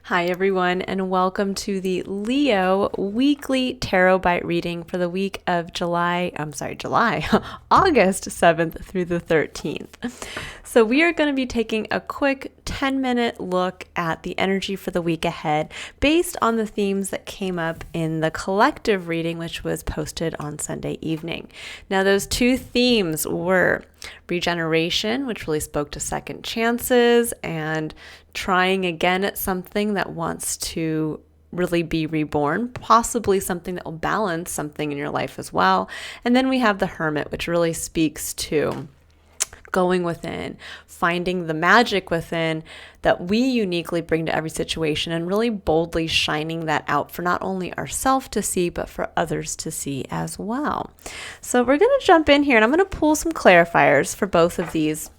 Hi, everyone, and welcome to the Leo Weekly Tarot Bite reading for the week of August 7th through the 13th. So we are going to be taking a quick 10-minute look at the energy for the week ahead based on the themes that came up in the collective reading, which was posted on Sunday evening. Now, those two themes were regeneration, which really spoke to second chances and trying again at something that wants to really be reborn, possibly something that will balance something in your life as well. And then we have the Hermit, which really speaks to going within, finding the magic within that we uniquely bring to every situation and really boldly shining that out for not only ourselves to see, but for others to see as well. So we're going to jump in here and I'm going to pull some clarifiers for both of these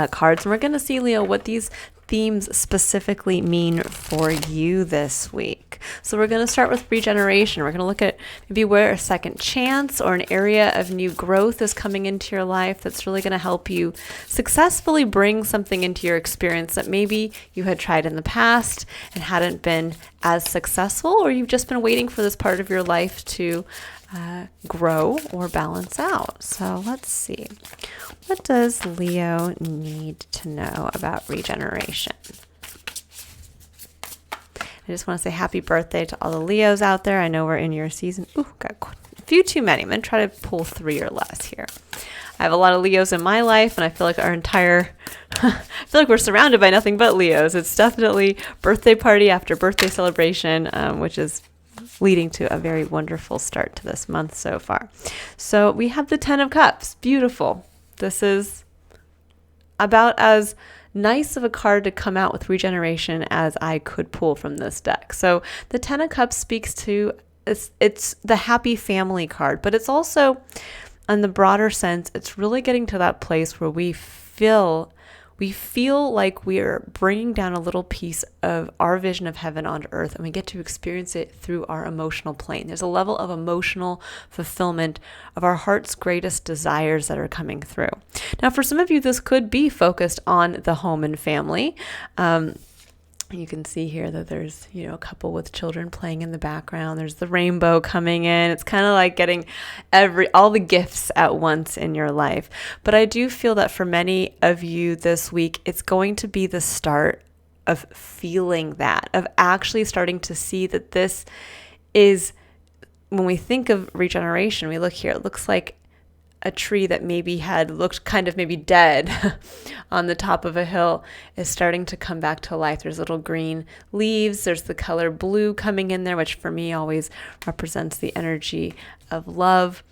cards. And we're going to see, Leo, what these themes specifically mean for you this week. So we're going to start with regeneration. We're going to look at maybe where a second chance or an area of new growth is coming into your life that's really going to help you successfully bring something into your experience that maybe you had tried in the past and hadn't been as successful, or you've just been waiting for this part of your life to grow or balance out. So let's see. What does Leo need to know about regeneration? I just want to say happy birthday to all the Leos out there. I know we're in your season. Ooh, got a few too many. I'm going to try to pull 3 or less here. I have a lot of Leos in my life, and I feel like I feel like we're surrounded by nothing but Leos. It's definitely birthday party after birthday celebration, which is leading to a very wonderful start to this month so far. So we have the 10 of Cups. Beautiful. This is about as nice of a card to come out with regeneration as I could pull from this deck. So the 10 of Cups speaks to, it's the happy family card, but it's also, in the broader sense, it's really getting to that place where we feel like we are bringing down a little piece of our vision of heaven onto earth, and we get to experience it through our emotional plane. There's a level of emotional fulfillment of our heart's greatest desires that are coming through. Now, for some of you, this could be focused on the home and family. You can see here that there's, a couple with children playing in the background. There's the rainbow coming in. It's kind of like getting all the gifts at once in your life. But I do feel that for many of you this week, it's going to be the start of feeling that, of actually starting to see that this is, when we think of regeneration, we look here, it looks like a tree that maybe had looked kind of maybe dead on the top of a hill is starting to come back to life. There's little green leaves. There's the color blue coming in there, which for me always represents the energy of love,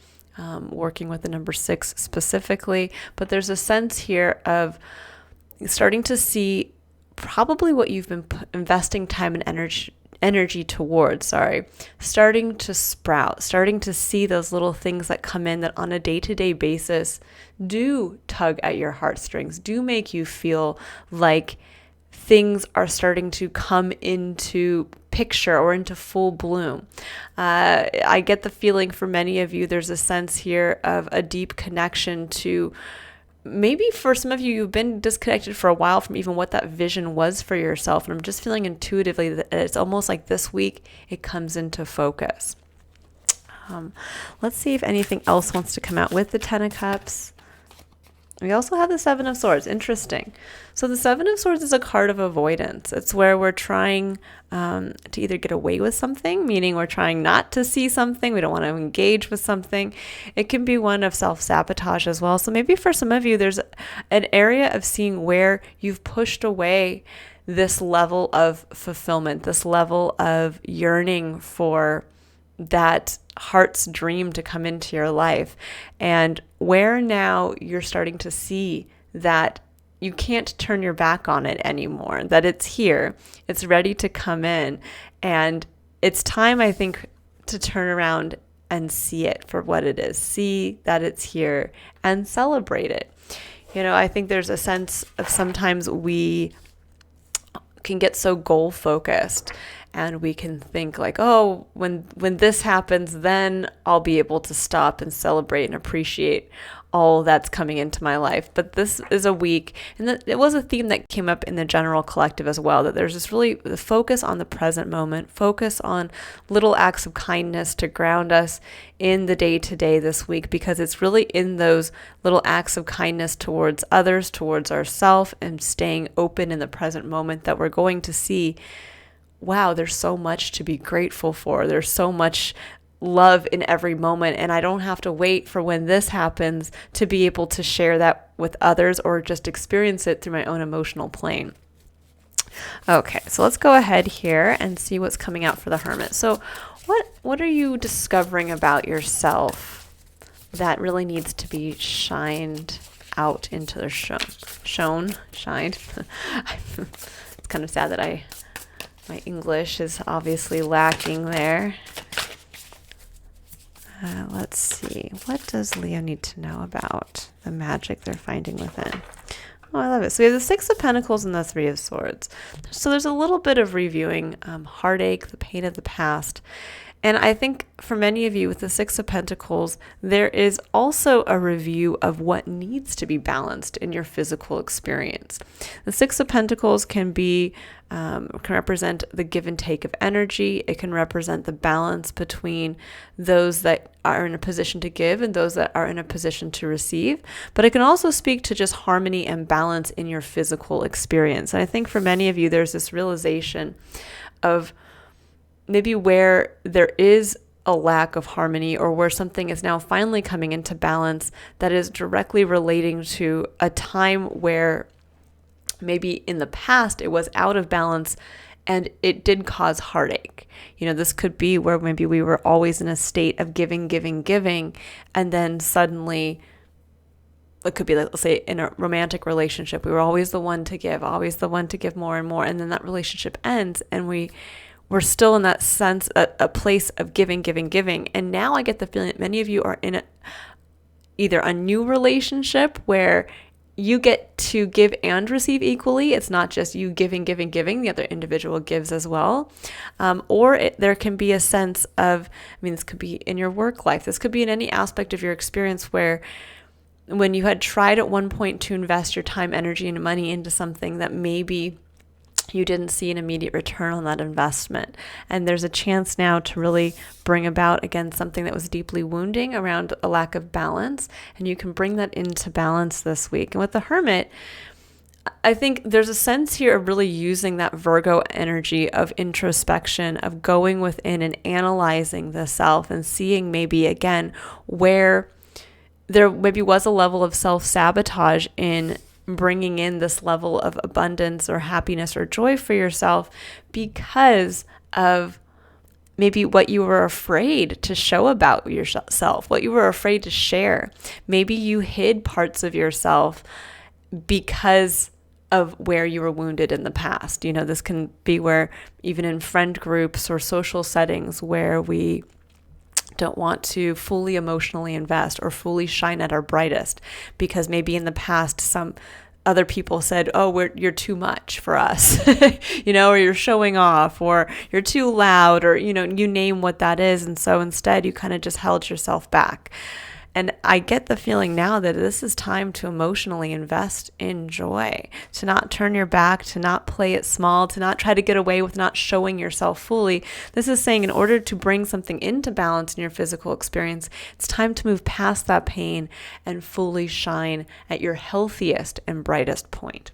working with the number 6 specifically. But there's a sense here of starting to see probably what you've been investing time and energy towards, starting to sprout, starting to see those little things that come in that on a day-to-day basis do tug at your heartstrings, do make you feel like things are starting to come into picture or into full bloom. I get the feeling for many of you, there's a sense here of a deep connection to, maybe for some of you, you've been disconnected for a while from even what that vision was for yourself. And I'm just feeling intuitively that it's almost like this week it comes into focus. Let's see if anything else wants to come out with the 10 of Cups. We also have the 7 of Swords. Interesting. So the 7 of Swords is a card of avoidance. It's where we're trying to either get away with something, meaning we're trying not to see something. We don't want to engage with something. It can be one of self-sabotage as well. So maybe for some of you, there's an area of seeing where you've pushed away this level of fulfillment, this level of yearning for that heart's dream to come into your life, and where now you're starting to see that you can't turn your back on it anymore, that it's here, it's ready to come in, and it's time, I think, to turn around and see it for what it is, see that it's here and celebrate it. I think there's a sense of sometimes we can get so goal focused and we can think like, oh, when this happens, then I'll be able to stop and celebrate and appreciate all that's coming into my life. But this is a week, and it was a theme that came up in the general collective as well, that there's this really the focus on the present moment, focus on little acts of kindness to ground us in the day-to-day this week, because it's really in those little acts of kindness towards others, towards ourselves, and staying open in the present moment that we're going to see, wow, there's so much to be grateful for. There's so much love in every moment, and I don't have to wait for when this happens to be able to share that with others or just experience it through my own emotional plane. Okay, so let's go ahead here and see what's coming out for the Hermit. So what are you discovering about yourself that really needs to be shined out into the shined? It's kind of sad that my English is obviously lacking there. Let's see. What does Leo need to know about the magic they're finding within? Oh, I love it. So we have the Six of Pentacles and the Three of Swords. So there's a little bit of reviewing heartache, the pain of the past. And I think for many of you with the Six of Pentacles, there is also a review of what needs to be balanced in your physical experience. The Six of Pentacles can represent the give and take of energy. It can represent the balance between those that are in a position to give and those that are in a position to receive. But it can also speak to just harmony and balance in your physical experience. And I think for many of you, there's this realization of maybe where there is a lack of harmony, or where something is now finally coming into balance that is directly relating to a time where maybe in the past it was out of balance and it did cause heartache. This could be where maybe we were always in a state of giving, and then suddenly it could be, let's say, in a romantic relationship, we were always the one to give more and more, and then that relationship ends and we're still in that sense, a place of giving. And now I get the feeling that many of you are in either a new relationship where you get to give and receive equally. It's not just you giving. The other individual gives as well. There can be a sense of, this could be in your work life. This could be in any aspect of your experience where when you had tried at one point to invest your time, energy, and money into something that maybe you didn't see an immediate return on that investment. And there's a chance now to really bring about, again, something that was deeply wounding around a lack of balance. And you can bring that into balance this week. And with the Hermit, I think there's a sense here of really using that Virgo energy of introspection, of going within and analyzing the self and seeing maybe, again, where there maybe was a level of self-sabotage in bringing in this level of abundance or happiness or joy for yourself because of maybe what you were afraid to show about yourself, what you were afraid to share. Maybe you hid parts of yourself because of where you were wounded in the past. This can be where even in friend groups or social settings where we don't want to fully emotionally invest or fully shine at our brightest because maybe in the past some other people said, oh, you're too much for us, or you're showing off, or you're too loud, or, you name what that is. And so instead you kind of just held yourself back. And I get the feeling now that this is time to emotionally invest in joy, to not turn your back, to not play it small, to not try to get away with not showing yourself fully. This is saying in order to bring something into balance in your physical experience, it's time to move past that pain and fully shine at your healthiest and brightest point.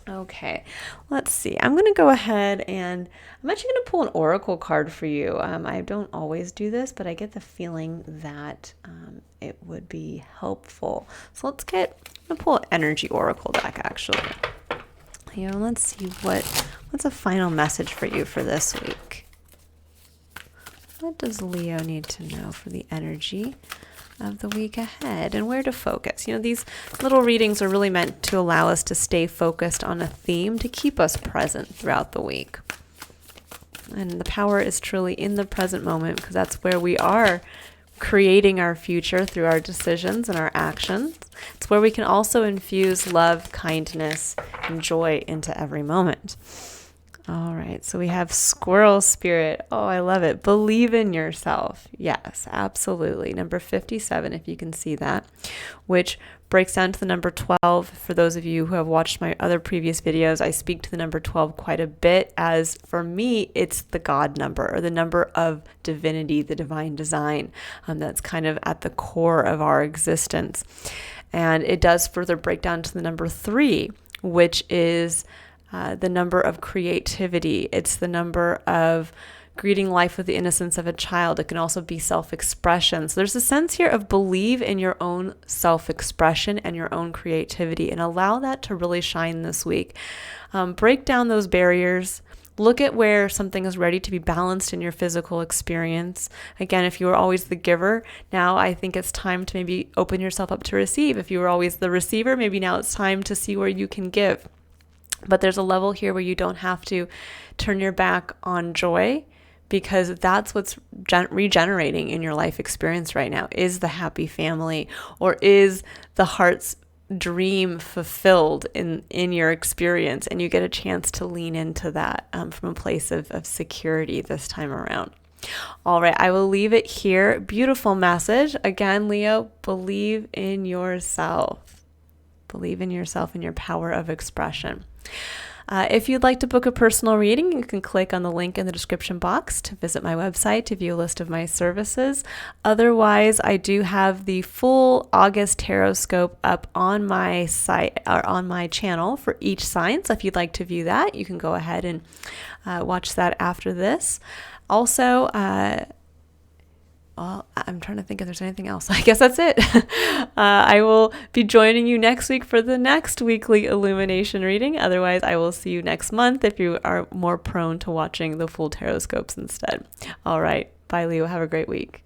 Okay, let's see. I'm going to go ahead and I'm actually going to pull an oracle card for you. I don't always do this, but I get the feeling that it would be helpful. So I'm going to pull an energy oracle deck actually. Let's see what's a final message for you for this week. What does Leo need to know for the energy of the week ahead and where to focus? These little readings are really meant to allow us to stay focused on a theme to keep us present throughout the week. And the power is truly in the present moment because that's where we are creating our future through our decisions and our actions. It's where we can also infuse love, kindness, and joy into every moment. All right, so we have squirrel spirit. Oh, I love it. Believe in yourself. Yes, absolutely. Number 57, if you can see that, which breaks down to the number 12. For those of you who have watched my other previous videos, I speak to the number 12 quite a bit, as for me, it's the God number, or the number of divinity, the divine design. That's kind of at the core of our existence. And it does further break down to the number 3, which is the number of creativity. It's the number of greeting life with the innocence of a child. It can also be self-expression. So there's a sense here of believe in your own self-expression and your own creativity, and allow that to really shine this week. Break down those barriers. Look at where something is ready to be balanced in your physical experience. Again, if you were always the giver, now I think it's time to maybe open yourself up to receive. If you were always the receiver, maybe now it's time to see where you can give. But there's a level here where you don't have to turn your back on joy, because that's what's regenerating in your life experience right now, is the happy family, or is the heart's dream fulfilled in your experience, and you get a chance to lean into that from a place of security this time around. All right, I will leave it here. Beautiful message. Again, Leo, believe in yourself. Believe in yourself and your power of expression. If you'd like to book a personal reading, you can click on the link in the description box to visit my website to view a list of my services. Otherwise, I do have the full August tarot scope up on my site, or on my channel, for each sign. So if you'd like to view that, you can go ahead and watch that after this. Also, well, I'm trying to think if there's anything else. I guess that's it. I will be joining you next week for the next weekly illumination reading. Otherwise, I will see you next month if you are more prone to watching the full tarot scopes instead. All right. Bye, Leo. Have a great week.